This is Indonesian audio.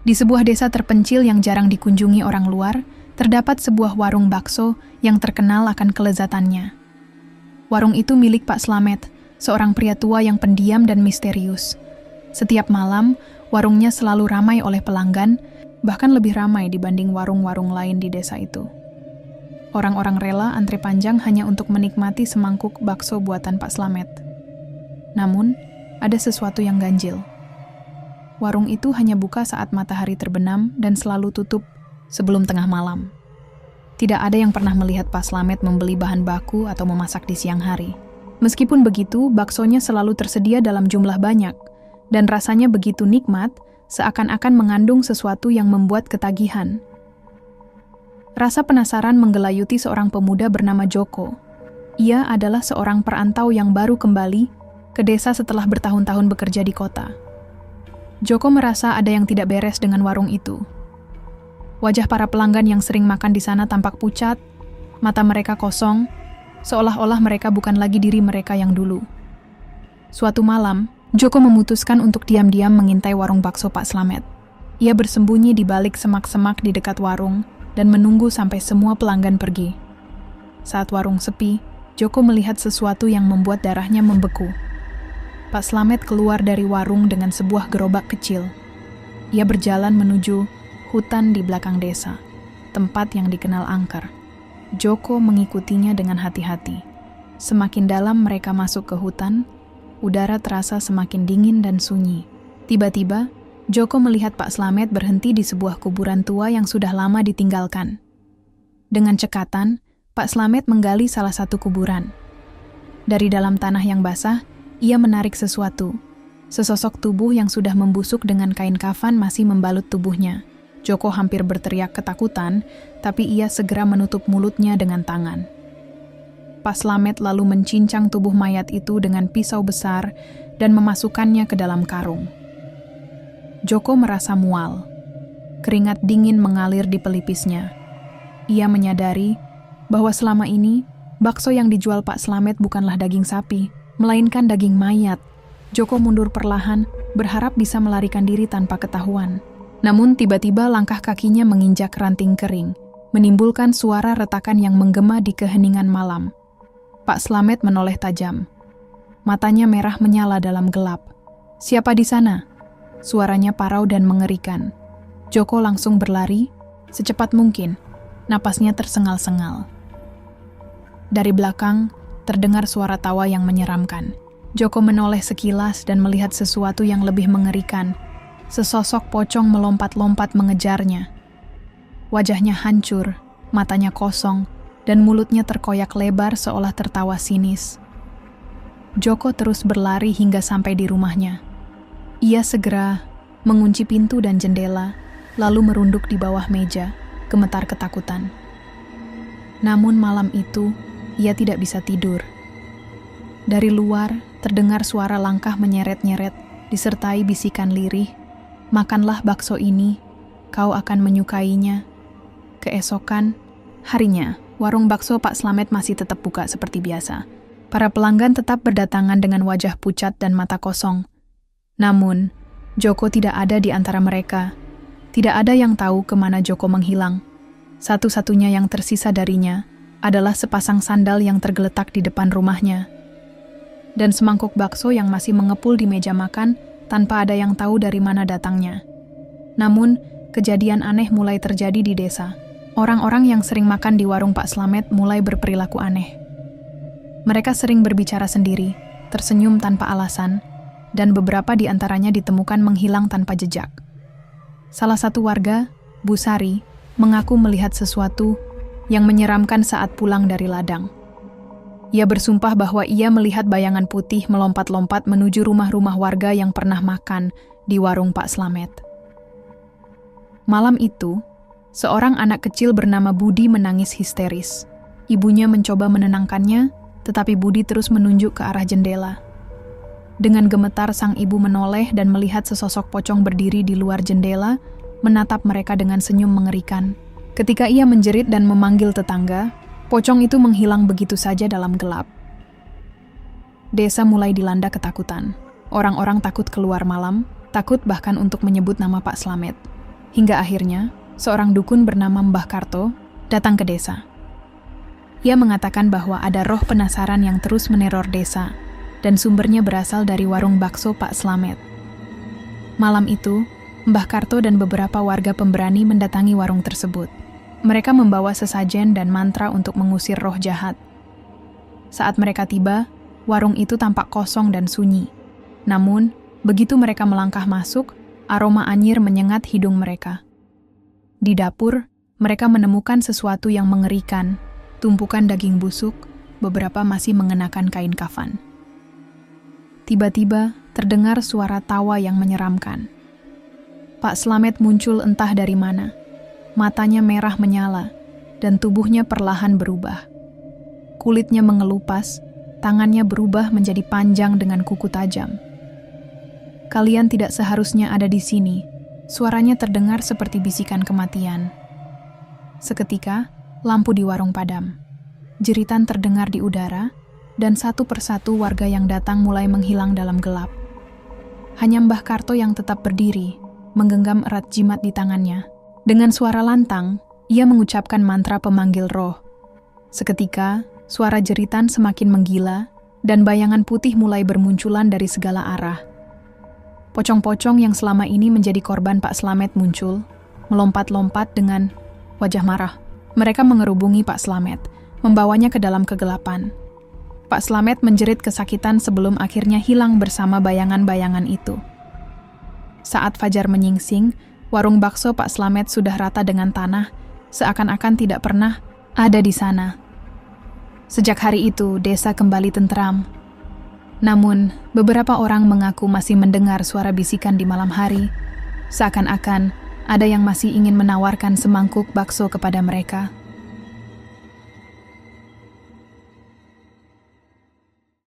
Di sebuah desa terpencil yang jarang dikunjungi orang luar, terdapat sebuah warung bakso yang terkenal akan kelezatannya. Warung itu milik Pak Slamet, seorang pria tua yang pendiam dan misterius. Setiap malam, warungnya selalu ramai oleh pelanggan, bahkan lebih ramai dibanding warung-warung lain di desa itu. Orang-orang rela antre panjang hanya untuk menikmati semangkuk bakso buatan Pak Slamet. Namun, ada sesuatu yang ganjil. Warung itu hanya buka saat matahari terbenam dan selalu tutup sebelum tengah malam. Tidak ada yang pernah melihat Pak Slamet membeli bahan baku atau memasak di siang hari. Meskipun begitu, baksonya selalu tersedia dalam jumlah banyak, dan rasanya begitu nikmat, seakan-akan mengandung sesuatu yang membuat ketagihan. Rasa penasaran menggelayuti seorang pemuda bernama Joko. Ia adalah seorang perantau yang baru kembali ke desa setelah bertahun-tahun bekerja di kota. Joko merasa ada yang tidak beres dengan warung itu. Wajah para pelanggan yang sering makan di sana tampak pucat, mata mereka kosong, seolah-olah mereka bukan lagi diri mereka yang dulu. Suatu malam, Joko memutuskan untuk diam-diam mengintai warung bakso Pak Slamet. Ia bersembunyi di balik semak-semak di dekat warung dan menunggu sampai semua pelanggan pergi. Saat warung sepi, Joko melihat sesuatu yang membuat darahnya membeku. Pak Slamet keluar dari warung dengan sebuah gerobak kecil. Ia berjalan menuju hutan di belakang desa, tempat yang dikenal angker. Joko mengikutinya dengan hati-hati. Semakin dalam mereka masuk ke hutan, udara terasa semakin dingin dan sunyi. Tiba-tiba, Joko melihat Pak Slamet berhenti di sebuah kuburan tua yang sudah lama ditinggalkan. Dengan cekatan, Pak Slamet menggali salah satu kuburan. Dari dalam tanah yang basah, ia menarik sesuatu. Sesosok tubuh yang sudah membusuk dengan kain kafan masih membalut tubuhnya. Joko hampir berteriak ketakutan, tapi ia segera menutup mulutnya dengan tangan. Pak Slamet lalu mencincang tubuh mayat itu dengan pisau besar dan memasukkannya ke dalam karung. Joko merasa mual. Keringat dingin mengalir di pelipisnya. Ia menyadari bahwa selama ini, bakso yang dijual Pak Slamet bukanlah daging sapi, melainkan daging mayat. Joko mundur perlahan, berharap bisa melarikan diri tanpa ketahuan. Namun tiba-tiba langkah kakinya menginjak ranting kering, menimbulkan suara retakan yang menggema di keheningan malam. Pak Slamet menoleh tajam. Matanya merah menyala dalam gelap. "Siapa di sana?" Suaranya parau dan mengerikan. Joko langsung berlari, secepat mungkin. Napasnya tersengal-sengal. Dari belakang, terdengar suara tawa yang menyeramkan. Joko menoleh sekilas dan melihat sesuatu yang lebih mengerikan. Sesosok pocong melompat-lompat mengejarnya. Wajahnya hancur, matanya kosong, dan mulutnya terkoyak lebar seolah tertawa sinis. Joko terus berlari hingga sampai di rumahnya. Ia segera mengunci pintu dan jendela, lalu merunduk di bawah meja, gemetar ketakutan. Namun malam itu, ia tidak bisa tidur. Dari luar, terdengar suara langkah menyeret-nyeret, disertai bisikan lirih, "Makanlah bakso ini, kau akan menyukainya." Keesokan harinya, warung bakso Pak Slamet masih tetap buka seperti biasa. Para pelanggan tetap berdatangan dengan wajah pucat dan mata kosong. Namun, Joko tidak ada di antara mereka. Tidak ada yang tahu kemana Joko menghilang. Satu-satunya yang tersisa darinya adalah sepasang sandal yang tergeletak di depan rumahnya. Dan semangkuk bakso yang masih mengepul di meja makan tanpa ada yang tahu dari mana datangnya. Namun, kejadian aneh mulai terjadi di desa. Orang-orang yang sering makan di warung Pak Slamet mulai berperilaku aneh. Mereka sering berbicara sendiri, tersenyum tanpa alasan, dan beberapa di antaranya ditemukan menghilang tanpa jejak. Salah satu warga, Bu Sari, mengaku melihat sesuatu yang menyeramkan saat pulang dari ladang. Ia bersumpah bahwa ia melihat bayangan putih melompat-lompat menuju rumah-rumah warga yang pernah makan di warung Pak Slamet. Malam itu, seorang anak kecil bernama Budi menangis histeris. Ibunya mencoba menenangkannya, tetapi Budi terus menunjuk ke arah jendela. Dengan gemetar sang ibu menoleh dan melihat sesosok pocong berdiri di luar jendela, menatap mereka dengan senyum mengerikan. Ketika ia menjerit dan memanggil tetangga, pocong itu menghilang begitu saja dalam gelap. Desa mulai dilanda ketakutan. Orang-orang takut keluar malam, takut bahkan untuk menyebut nama Pak Slamet. Hingga akhirnya, seorang dukun bernama Mbah Karto datang ke desa. Ia mengatakan bahwa ada roh penasaran yang terus meneror desa, dan sumbernya berasal dari warung bakso Pak Slamet. Malam itu, Mbah Karto dan beberapa warga pemberani mendatangi warung tersebut. Mereka membawa sesajen dan mantra untuk mengusir roh jahat. Saat mereka tiba, warung itu tampak kosong dan sunyi. Namun, begitu mereka melangkah masuk, aroma anyir menyengat hidung mereka. Di dapur, mereka menemukan sesuatu yang mengerikan, tumpukan daging busuk, beberapa masih mengenakan kain kafan. Tiba-tiba, terdengar suara tawa yang menyeramkan. Pak Slamet muncul entah dari mana. Matanya merah menyala, dan tubuhnya perlahan berubah. Kulitnya mengelupas, tangannya berubah menjadi panjang dengan kuku tajam. Kalian tidak seharusnya ada di sini. Suaranya terdengar seperti bisikan kematian. Seketika, lampu di warung padam. Jeritan terdengar di udara, dan satu persatu warga yang datang mulai menghilang dalam gelap. Hanya Mbah Karto yang tetap berdiri, menggenggam erat jimat di tangannya. Dengan suara lantang, ia mengucapkan mantra pemanggil roh. Seketika, suara jeritan semakin menggila, dan bayangan putih mulai bermunculan dari segala arah. Pocong-pocong yang selama ini menjadi korban Pak Slamet muncul, melompat-lompat dengan wajah marah. Mereka mengerubungi Pak Slamet, membawanya ke dalam kegelapan. Pak Slamet menjerit kesakitan sebelum akhirnya hilang bersama bayangan-bayangan itu. Saat fajar menyingsing, warung bakso Pak Slamet sudah rata dengan tanah, seakan-akan tidak pernah ada di sana. Sejak hari itu, desa kembali tentram. Namun, beberapa orang mengaku masih mendengar suara bisikan di malam hari, seakan-akan ada yang masih ingin menawarkan semangkuk bakso kepada mereka.